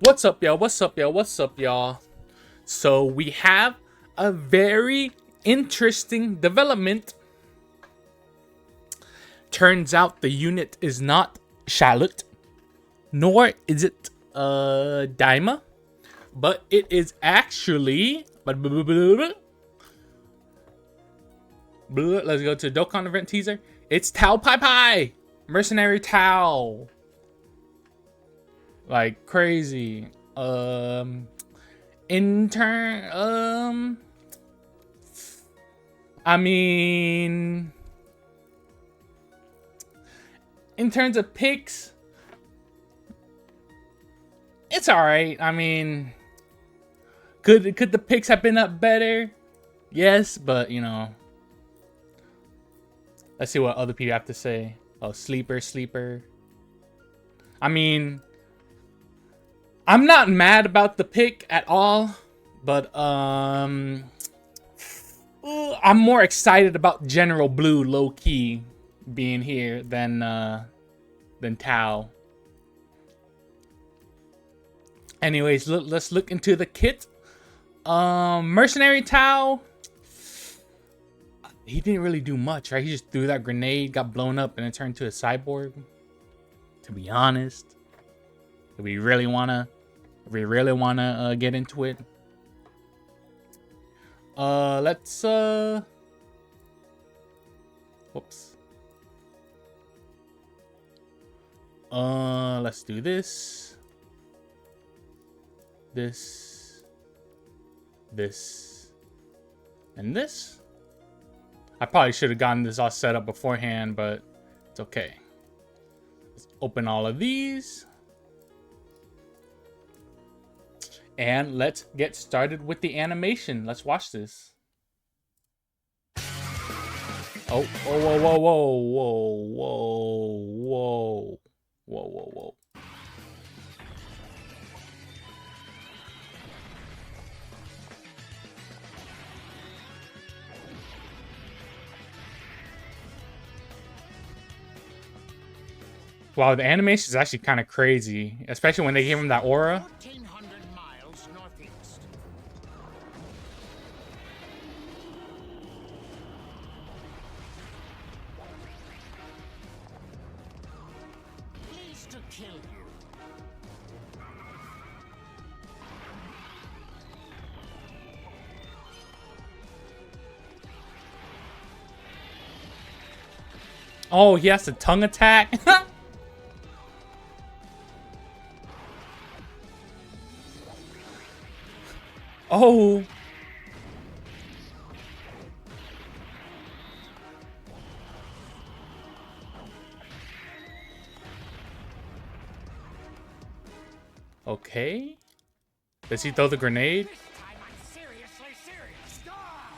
What's up, y'all? What's up, y'all? What's up, y'all? So we have a very interesting development. Turns out the unit is not Charlotte, nor is it Daima, but it is actually. Let's go to Dokkan event teaser. It's Tao Pai Pai, Mercenary Tao. Like crazy. Intern. I mean, in terms of picks, it's all right. I mean, could the picks have been up better? Yes, but you know, let's see what other people have to say. Oh, sleeper. I mean, I'm not mad about the pick at all, but I'm more excited about General Blue low key being here than Tao. Anyways, let's look into the kit. Mercenary Tao, he didn't really do much, right? He just threw that grenade, got blown up, and it turned to a cyborg. To be honest, if we really wanna get into it, let's whoops. Let's do this, and this. I probably should have gotten this all set up beforehand, but it's okay. Let's open all of these. And let's get started with the animation. Let's watch this. Oh, whoa. Wow, the animation is actually kind of crazy, especially when they gave him that aura. 1,400 miles northeast. Pleased to kill you. Oh, he has a tongue attack. Oh. Okay. Does he throw the grenade? This time I'm seriously serious. Dokkan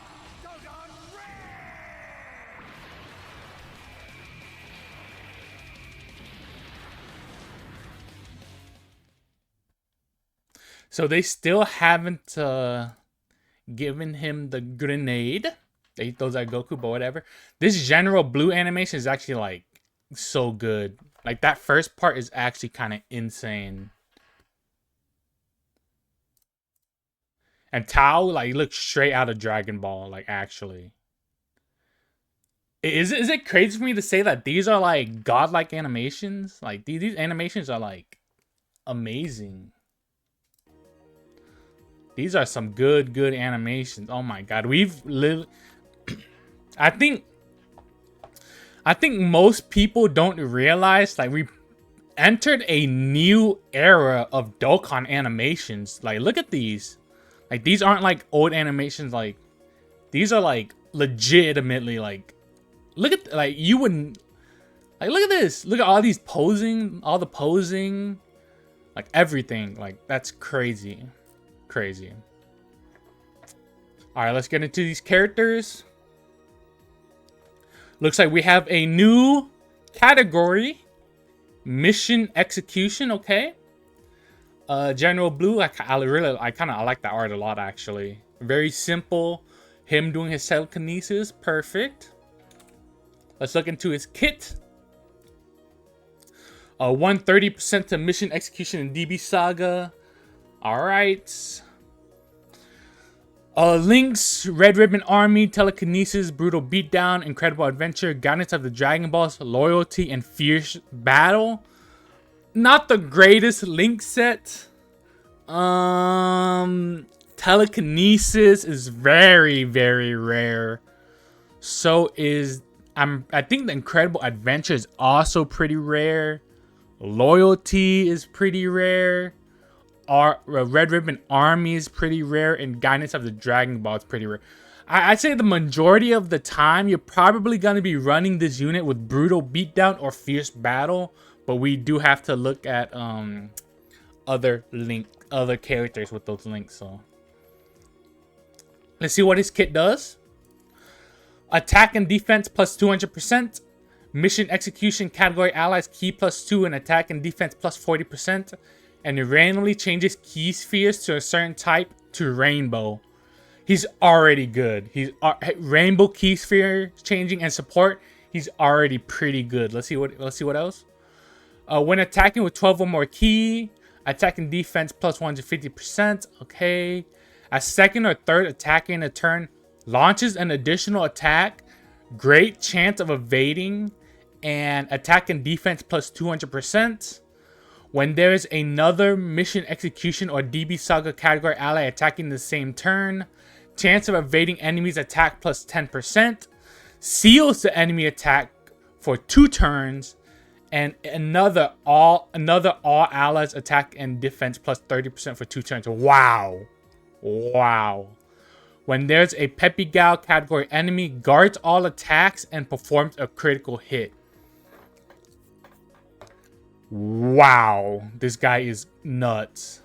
So they still haven't given him the grenade. They throws at Goku, but whatever. This General Blue animation is actually like so good. Like that first part is actually kind of insane. And Tao, like, he looks straight out of Dragon Ball, like, actually. Is it crazy for me to say that these are, like, godlike animations? Like, these animations are, like, amazing. These are some good animations. Oh, my God. We've lived... I think most people don't realize, like, we entered a new era of Dokkan animations. Like, look at these. Like, these aren't, like, old animations. Like, these are, like, legitimately, like, look at, like, you wouldn't, like, look at this. Look at all these posing, all the posing, like, everything. Like, that's crazy. Crazy. All right, let's get into these characters. Looks like we have a new category. Mission execution, okay. General Blue, I like that art a lot, actually. Very simple. Him doing his telekinesis, perfect. Let's look into his kit. 130% to mission execution in DB Saga. All right. Link's Red Ribbon Army, Telekinesis, Brutal Beatdown, Incredible Adventure, Guidance of the Dragon Balls, Loyalty, and Fierce Battle. Not the greatest Link set. Telekinesis is very, very rare. So is I think the Incredible Adventure is also pretty rare. Loyalty is pretty rare. Red Ribbon Army is pretty rare, and Guidance of the Dragon Ball is pretty rare. I'd say the majority of the time you're probably going to be running this unit with Brutal Beatdown or Fierce Battle, but we do have to look at other characters with those links. So let's see what his kit does. Attack and defense plus 200%. Mission execution category allies key plus 2 and attack and defense plus 40%. And it randomly changes key spheres to a certain type to rainbow. He's already good. He's rainbow key sphere changing and support. He's already pretty good. Let's see what else. When attacking with 12 or more key, attack and defense plus 150%. Okay. A second or third attack in a turn launches an additional attack. Great chance of evading, and attack and defense plus 200%. When there is another mission execution or DB Saga category ally attacking the same turn, chance of evading enemies attack plus 10%, seals the enemy attack for 2 turns, and another all allies attack and defense plus 30% for 2 turns. Wow. Wow. When there's a Peppy Gal category enemy, guards all attacks and performs a critical hit. Wow, this guy is nuts.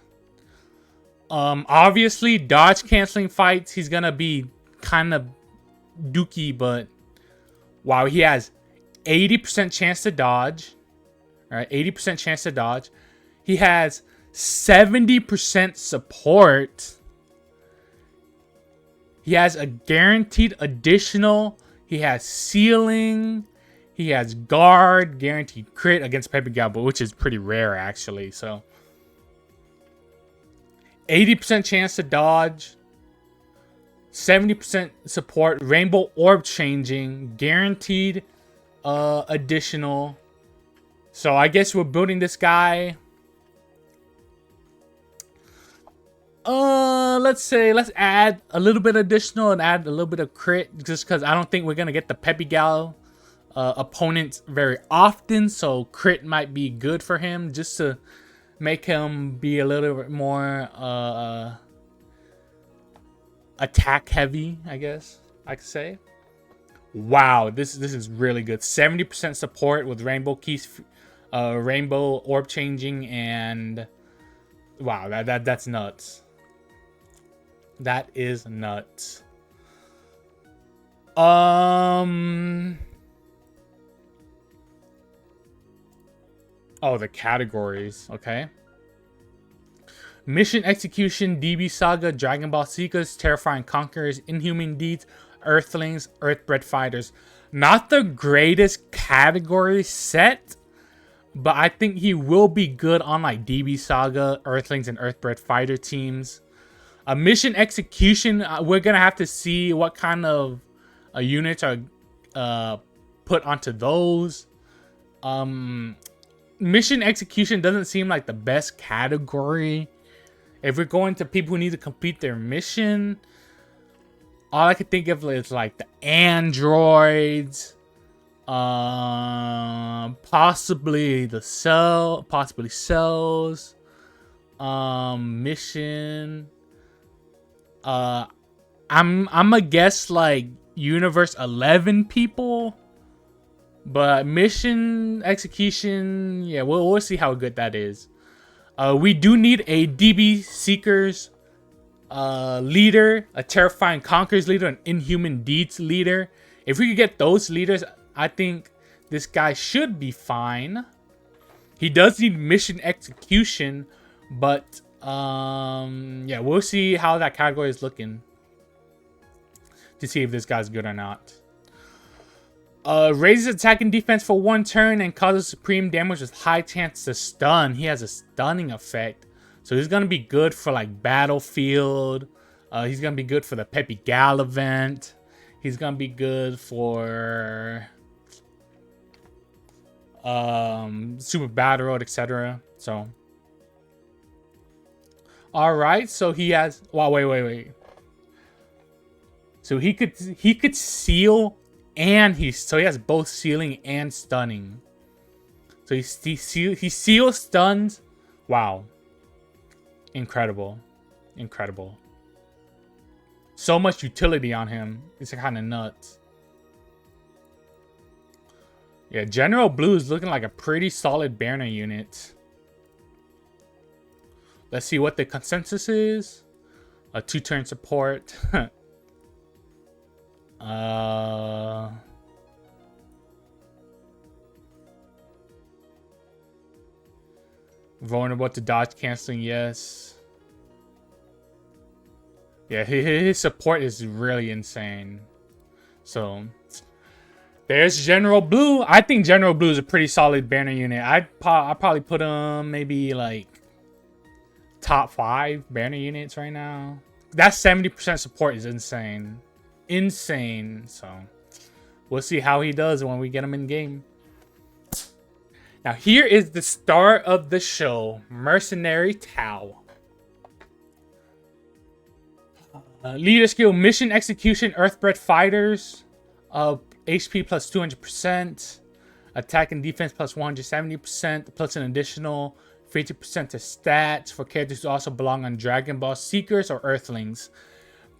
Obviously, dodge canceling fights, he's gonna be kind of dookie, but wow, he has 80% chance to dodge. All right, 80% chance to dodge. He has 70% support. He has a guaranteed additional. He has sealing. He has guard, guaranteed crit against Pepe Galbo, which is pretty rare actually. So 80% chance to dodge, 70% support, rainbow orb changing, guaranteed additional. So I guess we're building this guy. Let's add a little bit additional and add a little bit of crit, just because I don't think we're gonna get the Peppy Gal opponents very often, so crit might be good for him just to make him be a little bit more attack heavy, I guess I could say. Wow, this is really good. 70% support with rainbow keys, rainbow orb changing, and wow, that's nuts. That is nuts. Oh, the categories. Okay. Mission Execution, DB Saga, Dragon Ball Seekers, Terrifying Conquerors, Inhuman Deeds, Earthlings, Earthbred Fighters. Not the greatest category set, but I think he will be good on like DB Saga, Earthlings, and Earthbred Fighter teams. A Mission Execution, we're going to have to see what kind of units are put onto those. Mission Execution doesn't seem like the best category. If we're going to people who need to complete their mission, all I could think of is like the androids, possibly cells, mission. I'm a guess like Universe 11 people. But Mission Execution, yeah, we'll see how good that is. We do need a DB Seekers leader, a Terrifying Conquerors leader, an Inhuman Deeds leader. If we could get those leaders, I think this guy should be fine. He does need Mission Execution, but yeah, we'll see how that category is looking to see if this guy's good or not. Raises attack and defense for 1 turn and causes supreme damage with high chance to stun. He has a stunning effect. So he's gonna be good for like Battlefield. He's gonna be good for the Peppy Gal event. He's gonna be good for Super Battle Road, etc. So, all right. So he has. Wow, wait. So he could seal, and he has both sealing and stunning. So he seals, stuns. Wow. Incredible. So much utility on him. It's kind of nuts. Yeah, General Blue is looking like a pretty solid banner unit. Let's see what the consensus is. A 2-turn support. Vulnerable to dodge canceling, yes. Yeah, his support is really insane. So, there's General Blue. I think General Blue is a pretty solid banner unit. I'd probably put him maybe like top 5 banner units right now. That 70% support is insane. So, we'll see how he does when we get him in game. Now, here is the star of the show, Mercenary Tao. Leader skill, mission execution, Earthbred fighters. HP plus 200%. Attack and defense plus 170%. Plus an additional 50% to stats for characters who also belong on Dragon Ball Seekers or Earthlings.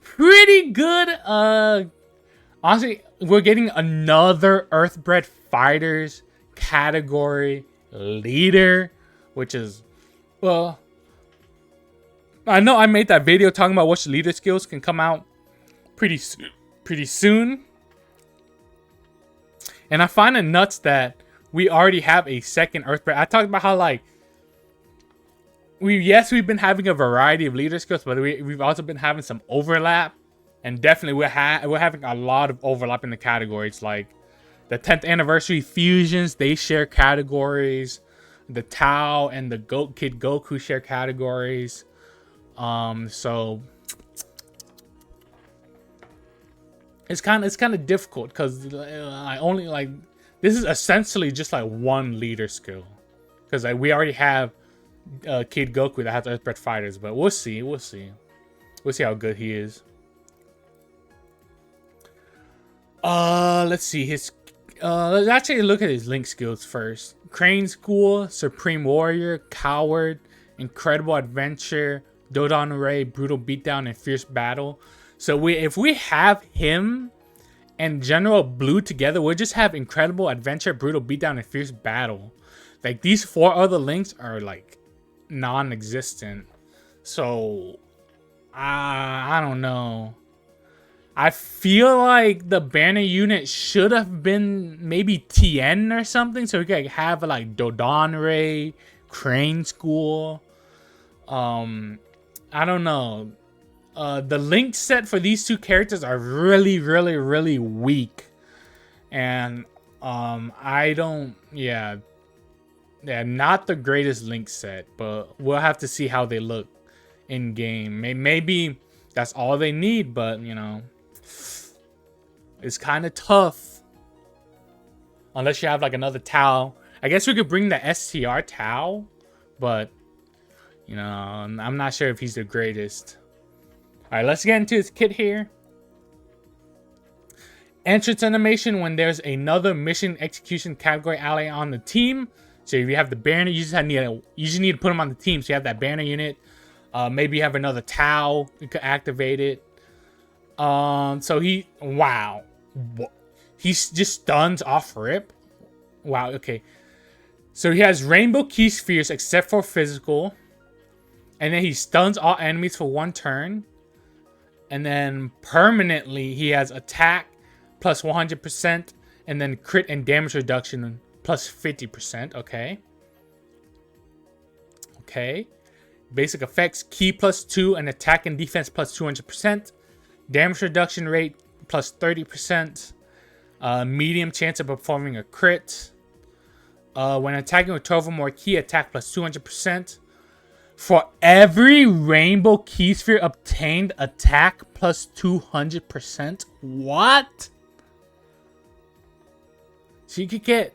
Pretty good. Honestly, we're getting another Earthbred fighters category leader, which is, well, I know I made that video talking about which leader skills can come out pretty soon. And I find it nuts that we already have a second Earthbred. I talked about how like we've been having a variety of leader skills, but we've also been having some overlap, and definitely we're having a lot of overlap in the categories. Like the 10th anniversary fusions, they share categories. The Tao and the Kid Goku share categories. So it's kind of difficult because I only like this is essentially just like one leader skill, because like we already have Kid Goku that has Earthbred fighters, but we'll see how good he is. Let's see his. Let's actually look at his link skills first. Crane School, Supreme Warrior, Coward, Incredible Adventure, Dodon Ray, Brutal Beatdown, and Fierce Battle. So if we have him and General Blue together, we'll just have Incredible Adventure, Brutal Beatdown, and Fierce Battle. Like these 4 other links are like non-existent. So I don't know. I feel like the banner unit should have been maybe Tien or something, so we could have like Dodon Ray, Crane School. I don't know. The link set for these 2 characters are really weak, and I don't. Yeah, not the greatest link set, but we'll have to see how they look in game. Maybe that's all they need, but you know. It's kind of tough. Unless you have like another Tao. I guess we could bring the STR Tao. But, you know, I'm not sure if he's the greatest. Alright, let's get into his kit here. Entrance animation when there's another mission execution category ally on the team. So if you have the banner, you just need to put him on the team. So you have that banner unit. Maybe you have another Tao. You could activate it. So wow. He's just stuns off rip. Wow, okay. So he has Rainbow Key Spheres except for physical. And then he stuns all enemies for 1 turn. And then permanently he has attack plus 100%. And then crit and damage reduction plus 50%. Okay. Okay. Basic effects, key plus 2 and attack and defense plus 200%. Damage reduction rate plus 30%. Medium chance of performing a crit. When attacking with 12 or more key, attack plus 200%. For every rainbow key sphere obtained, attack plus 200%. What? So you could get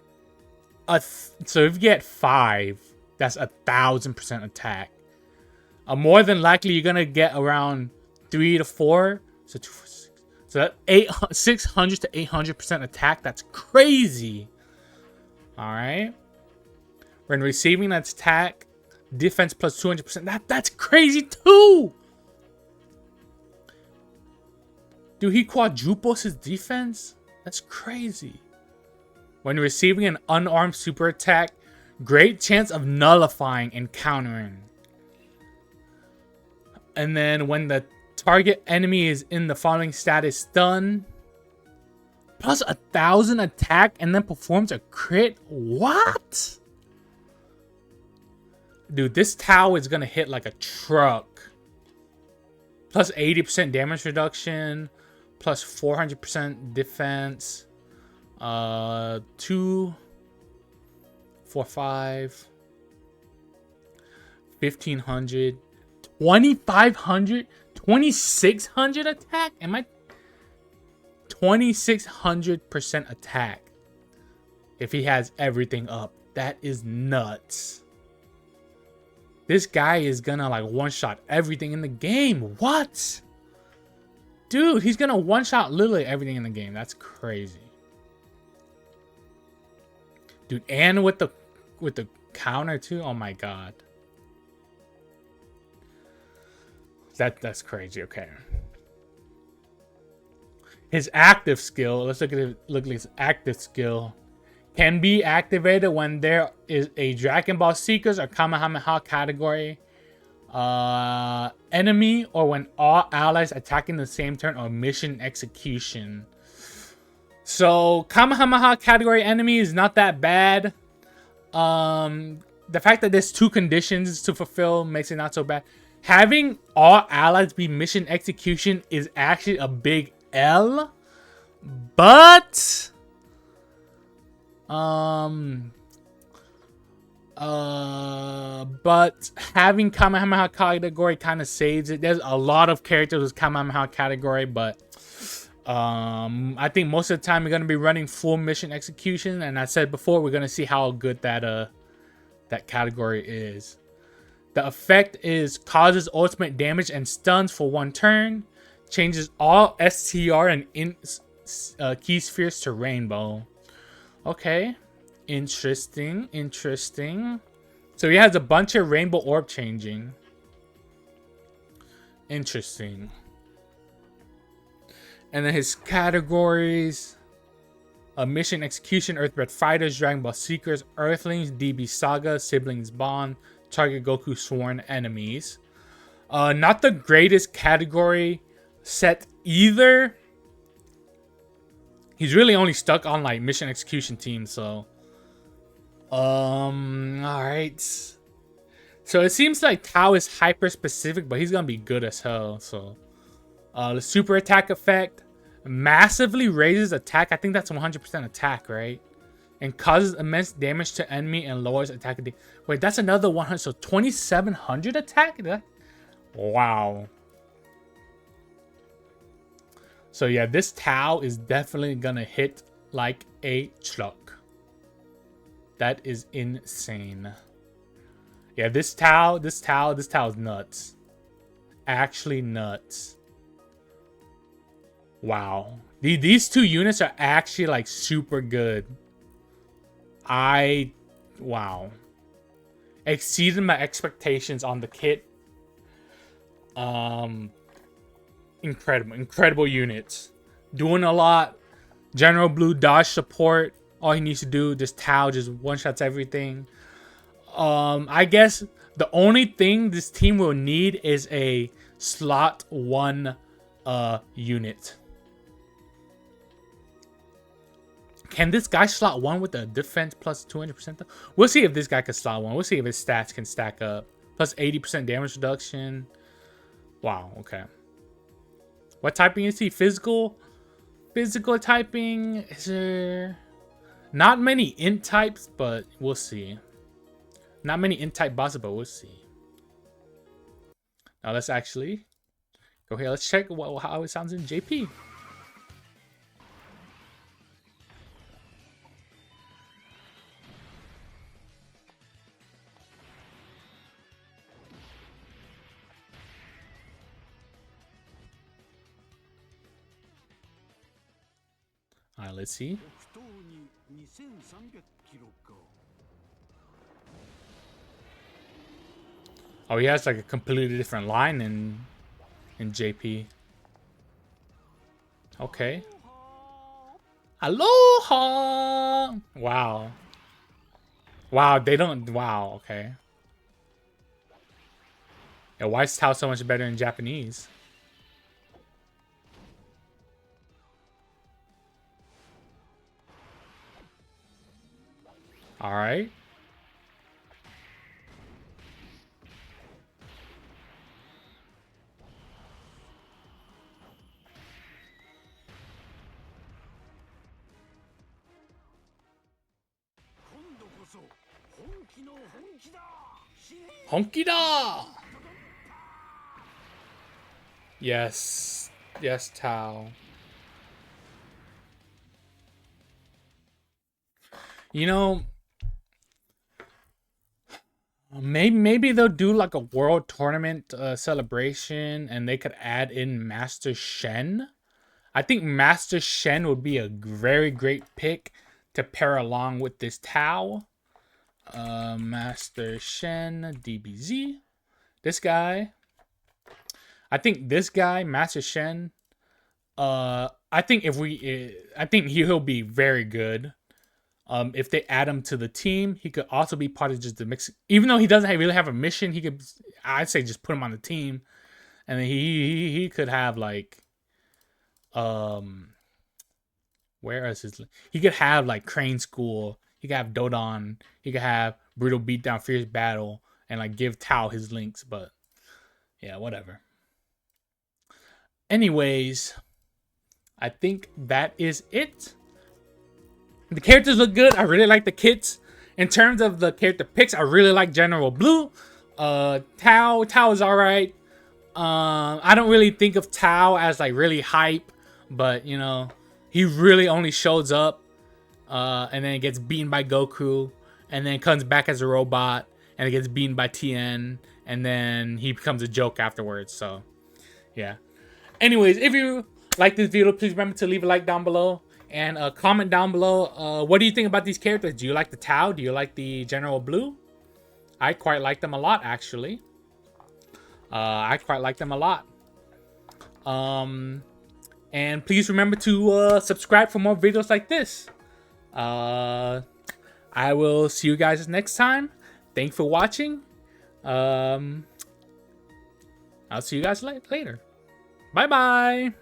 so if you get 5, that's 1,000% attack. More than likely you're gonna get around 3 to 4. So 2, 4, 6. So that 600 to 800% attack. That's crazy. All right. When receiving that attack, defense plus 200%. That's crazy too. Dude, he quadruples his defense? That's crazy. When receiving an unarmed super attack, great chance of nullifying and countering. And then when the target enemy is in the following status, stun, plus 1,000 attack, and then performs a crit. What? Dude, this Tao is gonna hit like a truck. Plus 80% damage reduction, plus 400% defense. 2, 4, 5, 1,500, 2,500, 2,600 attack. Am I 2,600% attack? If he has everything up, that is nuts. This guy is gonna like one-shot everything in the game. What? Dude, he's gonna one-shot literally everything in the game. That's crazy. Dude, and with the counter too. Oh my god. That's crazy. Okay. His active skill, let's look at his active skill. Can be activated when there is a Dragon Ball Seekers or Kamehameha category enemy, or when all allies attacking the same turn or mission execution. So Kamehameha category enemy is not that bad. The fact that there's 2 conditions to fulfill makes it not so bad. Having all allies be mission execution is actually a big L. But having Kamehameha category kind of saves it. There's a lot of characters with Kamehameha category, but I think most of the time we're going to be running full mission execution, and I said before, we're going to see how good that category is. The effect is causes ultimate damage and stuns for 1 turn, changes all STR and key spheres to rainbow. Okay, interesting. So he has a bunch of rainbow orb changing. Interesting. And then his categories: Mission Execution, Earthbred Fighters, Dragon Ball Seekers, Earthlings, DB Saga, Siblings Bond, Target Goku Sworn Enemies. Not the greatest category set either. He's really only stuck on like Mission Execution teams, so alright. So it seems like Tao is hyper specific, but he's gonna be good as hell. So the super attack effect massively raises attack. I think that's 100% attack, right? And causes immense damage to enemy and lowers attack. Wait, that's another 100. So 2,700 attack? Wow. So yeah, this Tao is definitely gonna hit like a truck. That is insane. Yeah, this Tao is nuts. Actually nuts. Wow. These 2 units are actually like super good. Wow. Exceeded my expectations on the kit. Incredible units. Doing a lot. General Blue dodge support. All he needs to do, this Tao just one-shots everything. I guess the only thing this team will need is a slot 1 unit. Can this guy slot 1 with a defense plus 200% though? We'll see if this guy can slot 1. We'll see if his stats can stack up. Plus 80% damage reduction. Wow, okay. What typing is he? Physical? Physical typing? Is there... Not many int types, but we'll see. Not many int type bosses, but we'll see. Now let's actually go here. Let's check how it sounds in JP. All right, let's see. Oh, he has like a completely different line in JP. Okay. Aloha! Wow. Wow, they don't... Wow, okay. Yeah, why is Tao so much better in Japanese? Alright. Honky da! Yes. Yes, Tao. You know, maybe they'll do like a world tournament celebration and they could add in Master Shen. I think Master Shen would be a very great pick to pair along with this Tao. Master Shen, DBZ. This guy. I think this guy, Master Shen, I think I think he'll be very good. If they add him to the team, he could also be part of just the mix. Even though he doesn't really have a mission, he could, I'd say, just put him on the team, and then he could have like, where is his? He could have like Crane School. He could have Dodon. He could have Brutal Beatdown, Fierce Battle, and like give Tao his links. But yeah, whatever. Anyways, I think that is it. The characters look good. I really like the kits. In terms of the character picks, I really like General Blue. Tao is alright. I don't really think of Tao as like really hype, but you know, he really only shows up and then gets beaten by Goku, and then comes back as a robot and it gets beaten by Tien, and then he becomes a joke afterwards. So yeah. Anyways, if you like this video, please remember to leave a like down below and comment down below. What do you think about these characters? Do you like the Tao? Do you like the General Blue? I quite like them a lot, actually. I quite like them a lot. And please remember to subscribe for more videos like this. I will see you guys next time. Thanks for watching. I'll see you guys later. Bye-bye.